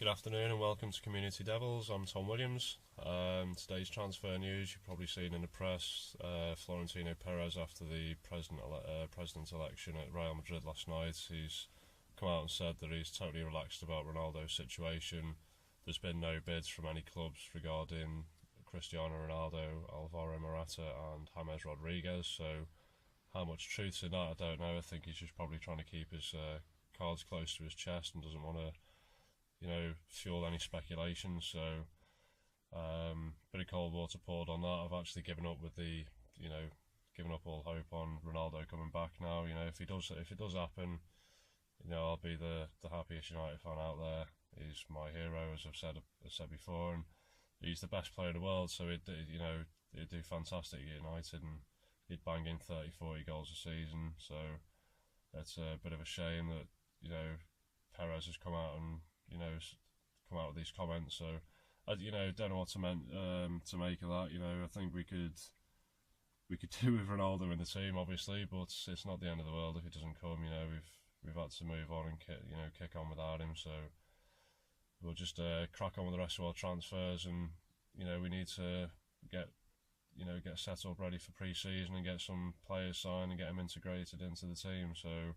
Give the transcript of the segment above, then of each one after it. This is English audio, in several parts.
Good afternoon and welcome to Community Devils. I'm Tom Williams. Today's transfer news you've probably seen in the press. Florentino Perez, after the president's election at Real Madrid last night, he's come out and said that he's totally relaxed about Ronaldo's situation. There's been no bids from any clubs regarding Cristiano Ronaldo, Alvaro Morata and James Rodriguez, so how much truth's in that I don't know. I think he's just probably trying to keep his cards close to his chest and doesn't want to fuel any speculation. So bit of cold water poured on that. I've actually given up with given up all hope on Ronaldo coming back now. If it does happen, I'll be the happiest United fan out there. He's my hero, as I've said before, and he's the best player in the world, so he'd do fantastic at United, and he'd bang in 30-40 goals a season. So it's a bit of a shame that Perez has come out with these comments. So I don't know what to make of that. I think we could do with Ronaldo in the team, obviously, but it's not the end of the world if he doesn't come. We've had to move on and kick on without him. So we'll just crack on with the rest of our transfers, and we need to get set up ready for pre-season and get some players signed and get them integrated into the team. So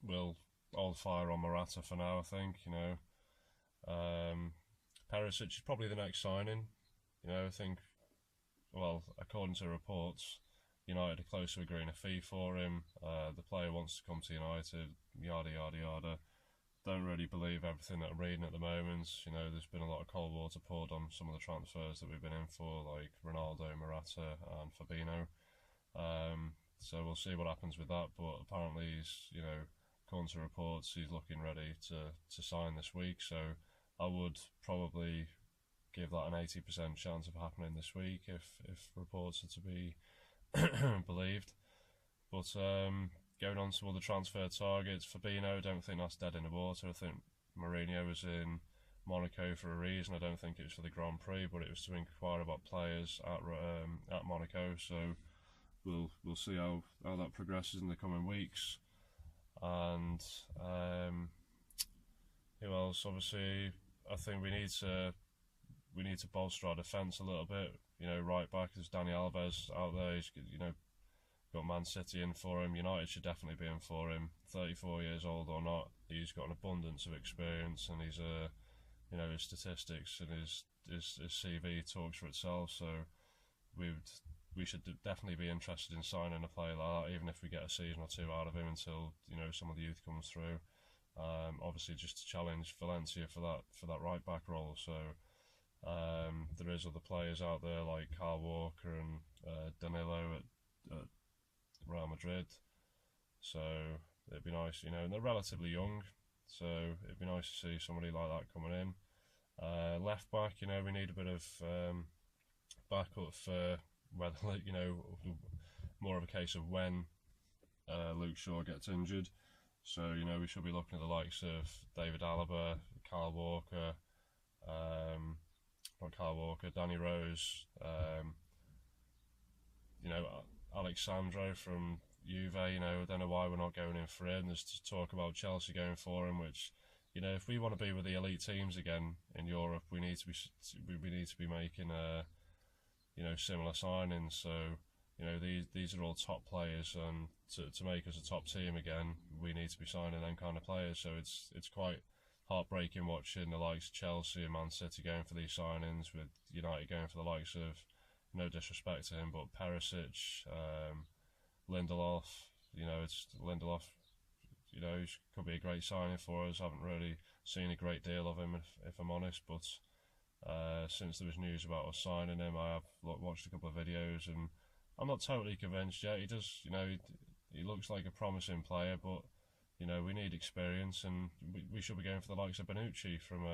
we'll hold fire on Morata for now, I think. Perisic is probably the next signing. I think, well, according to reports, United are close to agreeing a fee for him. The player wants to come to United, yada yada yada. Don't really believe everything that I'm reading at the moment. There's been a lot of cold water poured on some of the transfers that we've been in for, like Ronaldo, Morata and Fabinho. So we'll see what happens with that, but apparently he's, according to reports, he's looking ready to sign this week. So I would probably give that an 80% chance of happening this week if reports are to be believed. But going on to other transfer targets, Fabinho, I don't think that's dead in the water. I think Mourinho was in Monaco for a reason. I don't think it was for the Grand Prix, but it was to inquire about players at Monaco. So we'll see how that progresses in the coming weeks. And who else? Obviously, I think we need to bolster our defence a little bit. Right back, there's Dani Alves out there. He's got Man City in for him. United should definitely be in for him. 34 years old or not, he's got an abundance of experience, and he's his statistics and his CV talks for itself. So we should definitely be interested in signing a player like that, even if we get a season or two out of him until some of the youth comes through. Obviously, just to challenge Valencia for that right back role. So there is other players out there like Kyle Walker and Danilo at Real Madrid. So it'd be nice, and they're relatively young. So it'd be nice to see somebody like that coming in. Left back, we need a bit of backup for whether more of a case of when Luke Shaw gets injured. So we should be looking at the likes of David Alaba, Kyle Walker, Danny Rose, Alexandro from Juve. I don't know why we're not going in for him. There's talk about Chelsea going for him, which if we want to be with the elite teams again in Europe, we need to be making similar signings. So these are all top players, and to make us a top team again, we need to be signing them kind of players. So it's quite heartbreaking watching the likes of Chelsea and Man City going for these signings, with United going for the likes of, no disrespect to him, but Perisic, Lindelof. It's Lindelof. He could be a great signing for us. I haven't really seen a great deal of him, if I'm honest, but since there was news about us signing him, I have watched a couple of videos, and I'm not totally convinced yet. He does, he looks like a promising player, but we need experience, and we should be going for the likes of Bonucci from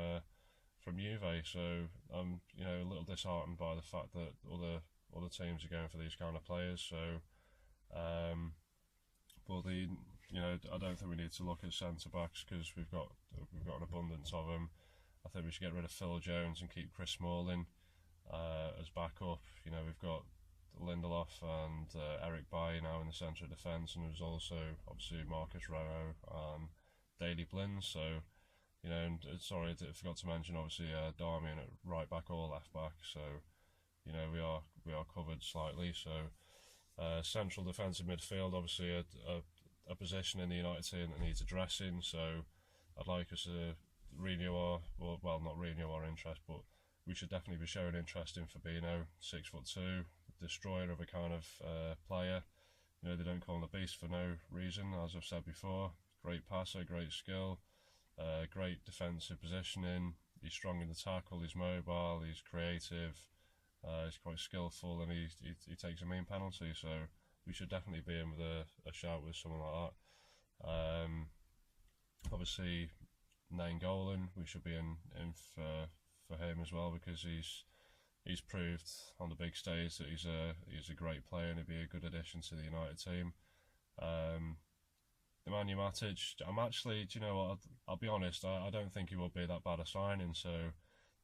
Juve. So I'm a little disheartened by the fact that other teams are going for these kind of players. So but I don't think we need to look at centre backs because we've got an abundance of them. I think we should get rid of Phil Jones and keep Chris Smalling as backup. We've got Lindelof and Eric Bailly now in the centre of defence, and there's also obviously Marcus Rojo and Daley Blind. So And sorry, I forgot to mention obviously Darmian at right back or left back. So we are covered slightly. So central defensive midfield, obviously a position in the United team that needs addressing. So I'd like us to renew our, well, not renew our interest, but we should definitely be showing interest in Fabinho, 6'2", destroyer of a kind of player. They don't call him the beast for no reason, as I've said before. Great passer, great skill, great defensive positioning. He's strong in the tackle, he's mobile, he's creative, he's quite skillful, and he takes a mean penalty. So we should definitely be in with a shout with someone like that. Obviously, Nainggolan, we should be in for him as well, because he's proved on the big stage that he's a great player and he'd be a good addition to the United team. Nemanja Matic, I'm actually, do you know what? I'll be honest. I don't think he will be that bad a signing. So,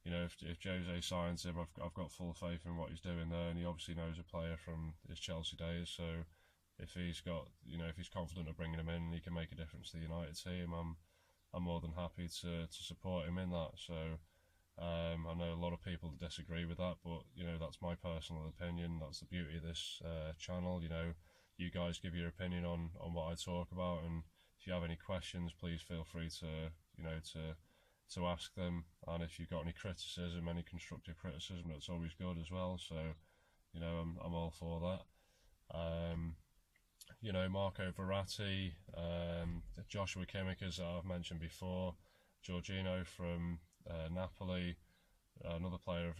if Jose signs him, I've got full faith in what he's doing there, and he obviously knows a player from his Chelsea days. So, if he's got, if he's confident of bringing him in and he can make a difference to the United team, I'm more than happy to support him in that. So. I know a lot of people disagree with that, but that's my personal opinion. That's the beauty of this channel. You guys give your opinion on what I talk about, and if you have any questions, please feel free to ask them. And if you've got any criticism, any constructive criticism, that's always good as well. So I'm all for that. Marco Verratti, Joshua Kimmich, as I've mentioned before, Jorginho from Napoli. Another player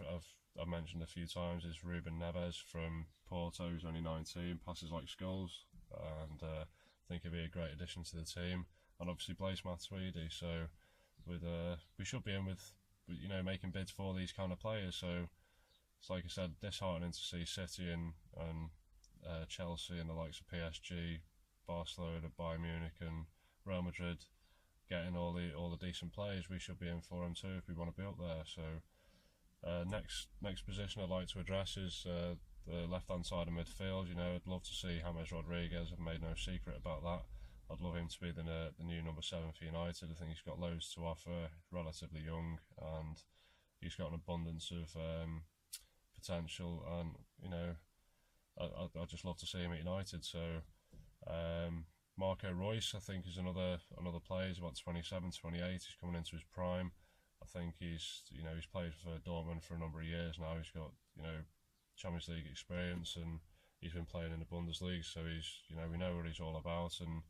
I've mentioned a few times is Ruben Neves from Porto, who's only 19, passes like skulls, and I think he'd be a great addition to the team. And obviously Blaise Matuidi. So we should be in with making bids for these kind of players. So it's like I said, disheartening to see City and Chelsea and the likes of PSG, Barcelona, Bayern Munich, and Real Madrid getting all the decent players. We should be in for them too if we want to be up there. So next position I'd like to address is the left hand side of midfield. I'd love to see James Rodriguez. I've made no secret about that. I'd love him to be the new number 7 for United. I think he's got loads to offer, relatively young, and he's got an abundance of potential, and I'd just love to see him at United. So Marco Reus, I think, is another player. He's about 27, 28. He's coming into his prime. I think he's played for Dortmund for a number of years now. He's got Champions League experience, and he's been playing in the Bundesliga. So we know what he's all about, and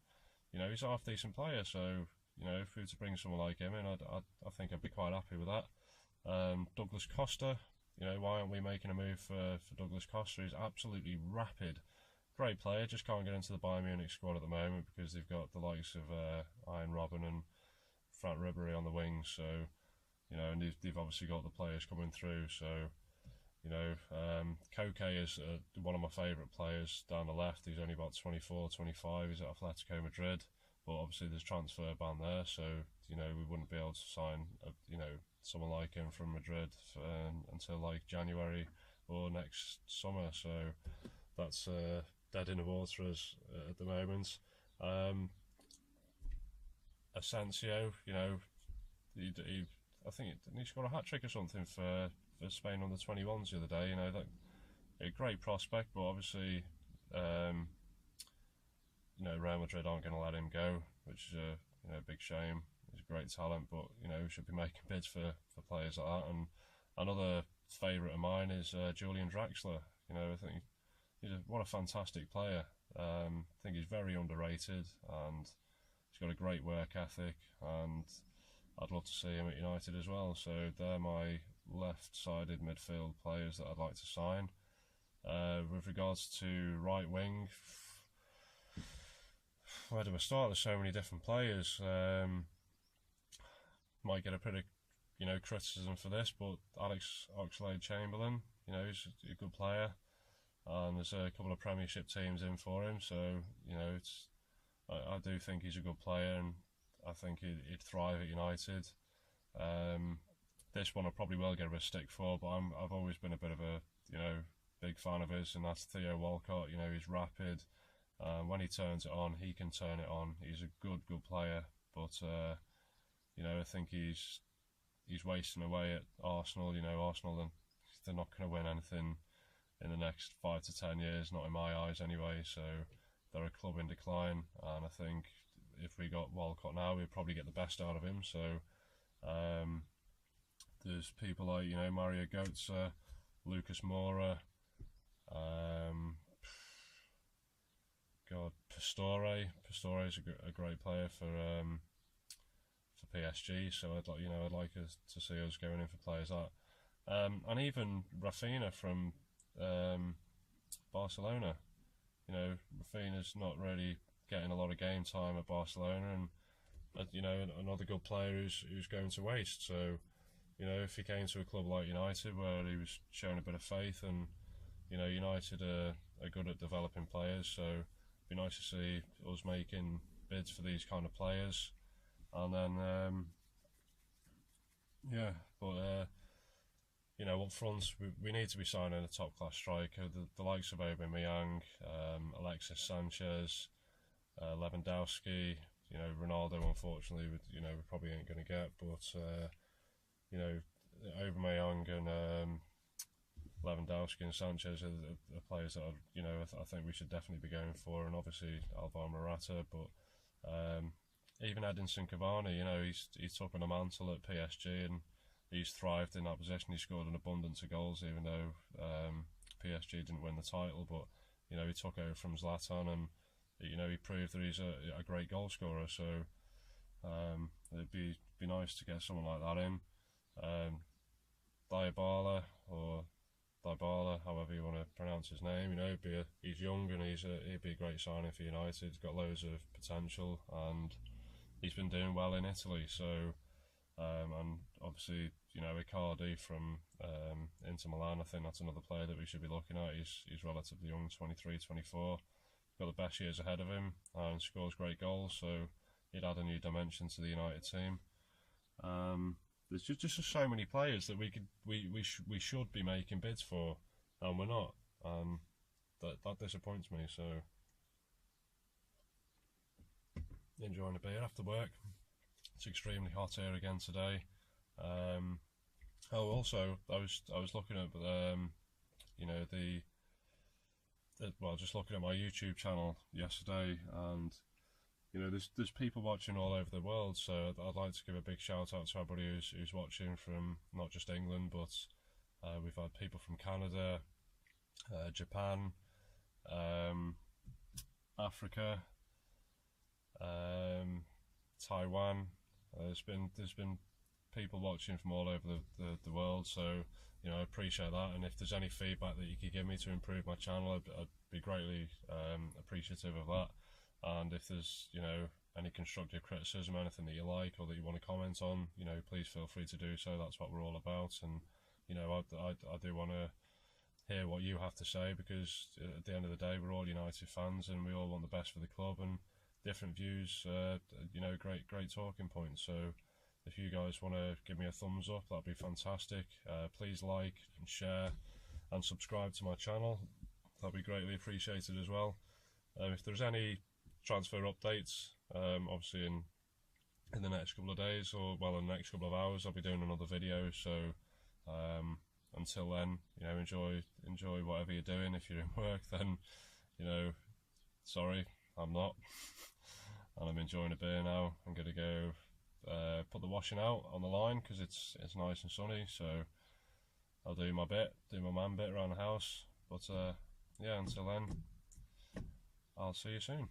he's a half decent player. So if we were to bring someone like him in, I think I'd be quite happy with that. Douglas Costa, why aren't we making a move for Douglas Costa? He's absolutely rapid. Great player, just can't get into the Bayern Munich squad at the moment because they've got the likes of Ian Robben and Frank Ribery on the wings. So, and they've obviously got the players coming through. So, Koke is one of my favourite players down the left. He's only about 24, 25. He's at Atletico Madrid, but obviously there's transfer ban there. So, we wouldn't be able to sign, someone like him from Madrid until like January or next summer. So that's dead in the water at the moment. Asensio, I think he scored a hat trick or something for Spain under 21s the other day. That a great prospect, but obviously, Real Madrid aren't going to let him go, which is a big shame. He's a great talent, but we should be making bids for players like that. And another favourite of mine is Julian Draxler. I think what a fantastic player. I think he's very underrated, and he's got a great work ethic, and I'd love to see him at United as well. So they're my left-sided midfield players that I'd like to sign. With regards to right wing, where do I start? There's so many different players. Might get a bit of criticism for this, but Alex Oxlade-Chamberlain, he's a good player, and there's a couple of Premiership teams in for him. So I do think he's a good player, and I think he'd thrive at United. This one I probably will get a bit of stick for, but I've always been a bit of a big fan of his, and that's Theo Walcott. He's rapid. When he turns it on, he can turn it on. He's a good player, but I think he's wasting away at Arsenal. Arsenal, they're not going to win anything in the next 5 to 10 years, not in my eyes anyway. So they're a club in decline, and I think if we got Walcott now, we'd probably get the best out of him. So there's people like Mario Götze, Lucas Moura, Pastore. Pastore is a great player for PSG. So I'd like us to see us going in for players like that, and even Rafinha from Barcelona. Rafinha's not really getting a lot of game time at Barcelona, and another good player who's going to waste. So if he came to a club like United where he was showing a bit of faith, and United are good at developing players, so it'd be nice to see us making bids for these kind of players. And then up front, we need to be signing a top-class striker, the likes of Aubameyang, Alexis Sanchez, Lewandowski. Ronaldo, unfortunately, we probably ain't going to get, but Aubameyang and Lewandowski and Sanchez are the players that I think we should definitely be going for, and obviously Alvaro Morata. But even Edinson Cavani, he's took on a mantle at PSG, and he's thrived in that position. He scored an abundance of goals, even though PSG didn't win the title. But he took over from Zlatan, and he proved that he's a great goal scorer. So it'd be nice to get someone like that in. Dybala, or Dybala, however you want to pronounce his name. He's young, and he'd be a great signing for United. He's got loads of potential, and he's been doing well in Italy. So and obviously Icardi from Inter Milan, I think that's another player that we should be looking at. He's relatively young, 23, 24, got the best years ahead of him, and scores great goals, so he'd add a new dimension to the United team. There's just so many players that we should be making bids for, and we're not, and that disappoints me. So enjoying a beer after work. It's extremely hot here again today. Also, I was looking at just looking at my YouTube channel yesterday, and there's people watching all over the world. So I'd like to give a big shout out to everybody who's watching from not just England, but we've had people from Canada, Japan, Africa, Taiwan. There's been people watching from all over the world, so I appreciate that. And if there's any feedback that you could give me to improve my channel, I'd be greatly appreciative of that. And if there's any constructive criticism, anything that you like or that you want to comment on, please feel free to do so. That's what we're all about. And I do want to hear what you have to say, because at the end of the day, we're all United fans, and we all want the best for the club, and different views, great talking points. So if you guys want to give me a thumbs up, that'd be fantastic. Please like and share and subscribe to my channel. That'd be greatly appreciated as well. If there's any transfer updates, obviously in the next couple of days, or in the next couple of hours, I'll be doing another video. So until then, enjoy whatever you're doing. If you're in work, then sorry, I'm not. And I'm enjoying a beer now. I'm going to go put the washing out on the line, because it's nice and sunny, so I'll do my man bit around the house. But until then, I'll see you soon.